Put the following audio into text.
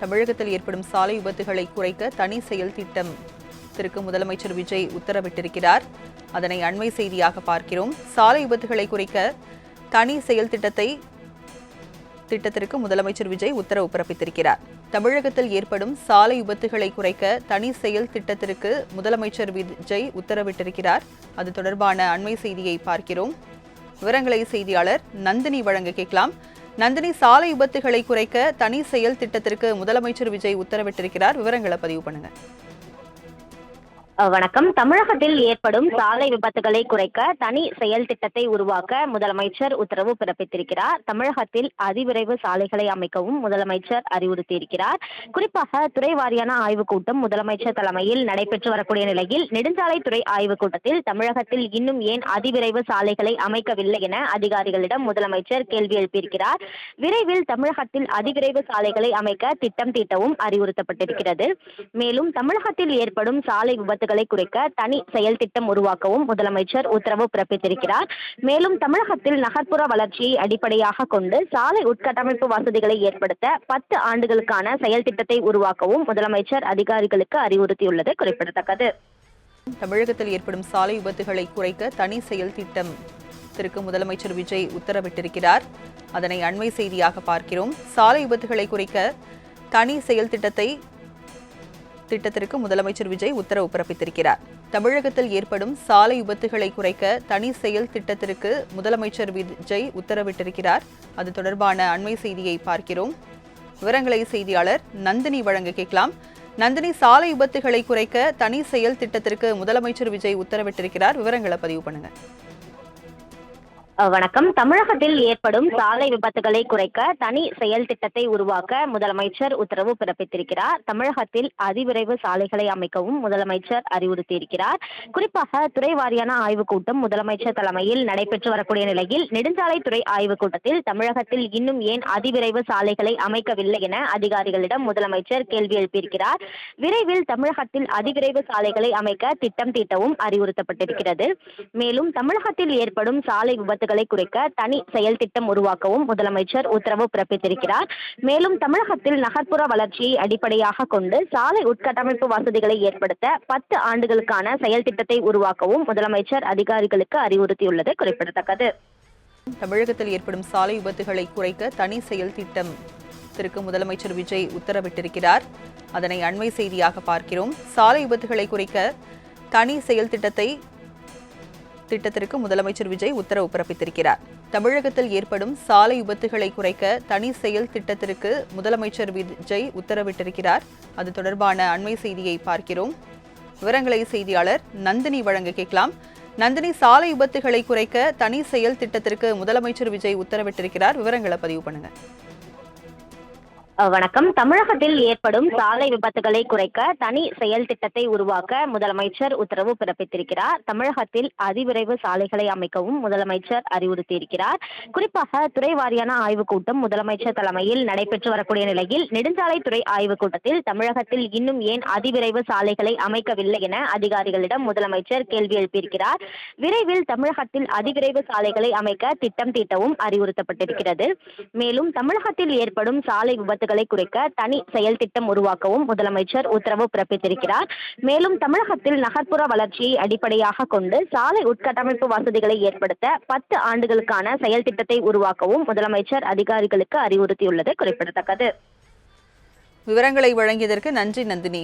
தமிழகத்தில் ஏற்படும் சாலை விபத்துகளை குறைக்க தனி செயல் திட்டத்திற்கு முதலமைச்சர் விஜய் உத்தரவிட்டிருக்கிறார். அதனை அண்மை செய்தியாக பார்க்கிறோம். சாலை விபத்துகளை குறைக்க தனி செயல் திட்டத்திற்கு முதலமைச்சர் விஜய் உத்தரவு பிறப்பித்திருக்கிறார். தமிழகத்தில் ஏற்படும் சாலை விபத்துகளை குறைக்க தனி செயல் திட்டத்திற்கு முதலமைச்சர் விஜய் உத்தரவிட்டிருக்கிறார். அது தொடர்பான அண்மை செய்தியை பார்க்கிறோம். விவரங்களை செய்தியாளர் நந்தினி வழங்க கேட்கலாம். நந்தினி, சாலை விபத்துகளை குறைக்க தனி செயல் திட்டத்திற்கு முதலமைச்சர் விஜய் உத்தரவிட்டிருக்கிறார். விவரங்களை பதிவு பண்ணுங்க. வணக்கம். தமிழகத்தில் ஏற்படும் சாலை விபத்துகளை குறைக்க தனி செயல் திட்டத்தை உருவாக்க முதலமைச்சர் உத்தரவு பிறப்பித்திருக்கிறார். தமிழகத்தில் அதிவிரைவு சாலைகளை அமைக்கவும் முதலமைச்சர் அறிவுறுத்தியிருக்கிறார். குறிப்பாக துறை வாரியான ஆய்வுக் கூட்டம் முதலமைச்சர் தலைமையில் நடைபெற்று வரக்கூடிய நிலையில் நெடுஞ்சாலைத்துறை ஆய்வுக் கூட்டத்தில் தமிழகத்தில் இன்னும் ஏன் அதிவிரைவு சாலைகளை அமைக்கவில்லை என அதிகாரிகளிடம் முதலமைச்சர் கேள்வி எழுப்பியிருக்கிறார். விரைவில் தமிழகத்தில் அதிவிரைவு சாலைகளை அமைக்க திட்டம் தீட்டவும் அறிவுறுத்தப்பட்டிருக்கிறது. மேலும் தமிழகத்தில் ஏற்படும் சாலை விபத்து குறைக்க தனி செயல் திட்டம் உருவாக்கவும் முதலமைச்சர் உத்தரவு பிறப்பித்திருக்கிறார். மேலும் தமிழகத்தில் நகர்ப்புற வளர்ச்சியை அடிப்படையாக கொண்டு சாலை உட்கட்டமைப்பு வசதிகளை ஏற்படுத்த 10 ஆண்டுகளுக்கான செயல் திட்டத்தை உருவாக்கவும் முதலமைச்சர் அதிகாரிகளுக்கு அறிவுறுத்தியுள்ளது குறிப்பிடத்தக்கது. தமிழகத்தில் ஏற்படும் சாலை விபத்துகளை குறைக்க தனி செயல் திட்டத்திற்கு முதலமைச்சர் விஜய் உத்தரவிட்டிருக்கிறார். அதனை அண்மை செய்தியாக பார்க்கிறோம். சாலை விபத்துகளை குறைக்க தனி செயல் திட்டத்திற்கு முதலமைச்சர் விஜய் உத்தரவு பிறப்பித்திருக்கிறார். தமிழகத்தில் ஏற்படும் சாலை விபத்துகளை குறைக்க தனி செயல் திட்டத்திற்கு முதலமைச்சர் விஜய் உத்தரவிட்டிருக்கிறார். அது தொடர்பான அண்மை செய்தியை பார்க்கிறோம். விவரங்களை செய்தியாளர் நந்தினி வழங்க கேட்கலாம். நந்தினி, சாலை விபத்துகளை குறைக்க தனி செயல் திட்டத்திற்கு முதலமைச்சர் விஜய் உத்தரவிட்டிருக்கிறார். விவரங்களை பதிவு பண்ணுங்க. வணக்கம். தமிழகத்தில் ஏற்படும் சாலை விபத்துகளை குறைக்க தனி செயல் திட்டத்தை உருவாக்க முதலமைச்சர் உத்தரவு பிறப்பித்திருக்கிறார். தமிழகத்தில் அதிவிரைவு சாலைகளை அமைக்கவும் முதலமைச்சர் அறிவுறுத்தியிருக்கிறார். குறிப்பாக துறை வாரியான ஆய்வுக் கூட்டம் முதலமைச்சர் தலைமையில் நடைபெற்று வரக்கூடிய நிலையில் நெடுஞ்சாலைத்துறை ஆய்வுக் கூட்டத்தில் தமிழகத்தில் இன்னும் ஏன் அதிவிரைவு சாலைகளை அமைக்கவில்லை என அதிகாரிகளிடம் முதலமைச்சர் கேள்வி எழுப்பியிருக்கிறார். விரைவில் தமிழகத்தில் அதிவிரைவு சாலைகளை அமைக்க திட்டம் தீட்டவும் அறிவுறுத்தப்பட்டிருக்கிறது. மேலும் தமிழகத்தில் ஏற்படும் சாலை விபத்து குறைக்க தனி செயல் திட்டம் உருவாக்கவும் முதலமைச்சர் உத்தரவு பிறப்பித்திருக்கிறார். மேலும் தமிழகத்தில் நகர்ப்புற வளர்ச்சியை அடிப்படையாக கொண்டு சாலை உட்கட்டமைப்பு வசதிகளை ஏற்படுத்த 10 ஆண்டுகளுக்கான செயல் திட்டத்தை உருவாக்கவும் முதலமைச்சர் அதிகாரிகளுக்கு அறிவுறுத்தியுள்ளது குறிப்பிடத்தக்கது. தமிழகத்தில் ஏற்படும் சாலை விபத்துகளை குறைக்க தனி செயல் திட்டத்திற்கு முதலமைச்சர் விஜய் உத்தரவிட்டிருக்கிறார். அதனை அண்மை செய்தியாக பார்க்கிறோம். சாலை விபத்துகளை குறைக்க தனி செயல் திட்டத்திற்கு முதலமைச்சர் விஜய் உத்தரவு பிறப்பித்திருக்கிறார். தமிழகத்தில் ஏற்படும் சாலை விபத்துகளை குறைக்க தனி செயல் திட்டத்திற்கு முதலமைச்சர் விஜய் உத்தரவிட்டிருக்கிறார். அது தொடர்பான அண்மை செய்தியை பார்க்கிறோம். விவரங்களை செய்தியாளர் நந்தினி வழங்க கேட்கலாம். நந்தினி, சாலை விபத்துகளை குறைக்க தனி செயல் திட்டத்திற்கு முதலமைச்சர் விஜய் உத்தரவிட்டிருக்கிறார். விவரங்களை பதிவு பண்ணுங்க. வணக்கம். தமிழகத்தில் ஏற்படும் சாலை விபத்துகளை குறைக்க தனி செயல் திட்டத்தை உருவாக்க முதலமைச்சர் உத்தரவு பிறப்பித்திருக்கிறார். தமிழகத்தில் அதிவிரைவு சாலைகளை அமைக்கவும் முதலமைச்சர் அறிவுறுத்தியிருக்கிறார். குறிப்பாக துறை வாரியான ஆய்வுக் கூட்டம் முதலமைச்சர் தலைமையில் நடைபெற்று வரக்கூடிய நிலையில் நெடுஞ்சாலைத்துறை ஆய்வுக் கூட்டத்தில் தமிழகத்தில் இன்னும் ஏன் அதிவிரைவு சாலைகளை அமைக்கவில்லை என அதிகாரிகளிடம் முதலமைச்சர் கேள்வி எழுப்பியிருக்கிறார். விரைவில் தமிழகத்தில் அதிவிரைவு சாலைகளை அமைக்க திட்டம் தீட்டவும் அறிவுறுத்தப்பட்டிருக்கிறது. மேலும் தமிழகத்தில் ஏற்படும் சாலை விபத்து குறைக்க தனி செயல் திட்டம் உருவாக்கவும் முதலமைச்சர் உத்தரவு பிறப்பித்திருக்கிறார். மேலும் தமிழகத்தில் நகர்ப்புற வளர்ச்சியை அடிப்படையாக கொண்டு சாலை உட்கட்டமைப்பு வசதிகளை ஏற்படுத்த 10 ஆண்டுகளுக்கான செயல் திட்டத்தை உருவாக்கவும் முதலமைச்சர் அதிகாரிகளுக்கு அறிவுறுத்தியுள்ளது குறிப்பிடத்தக்கது. விவரங்களை வழங்கியதற்கு நன்றி நந்தினி.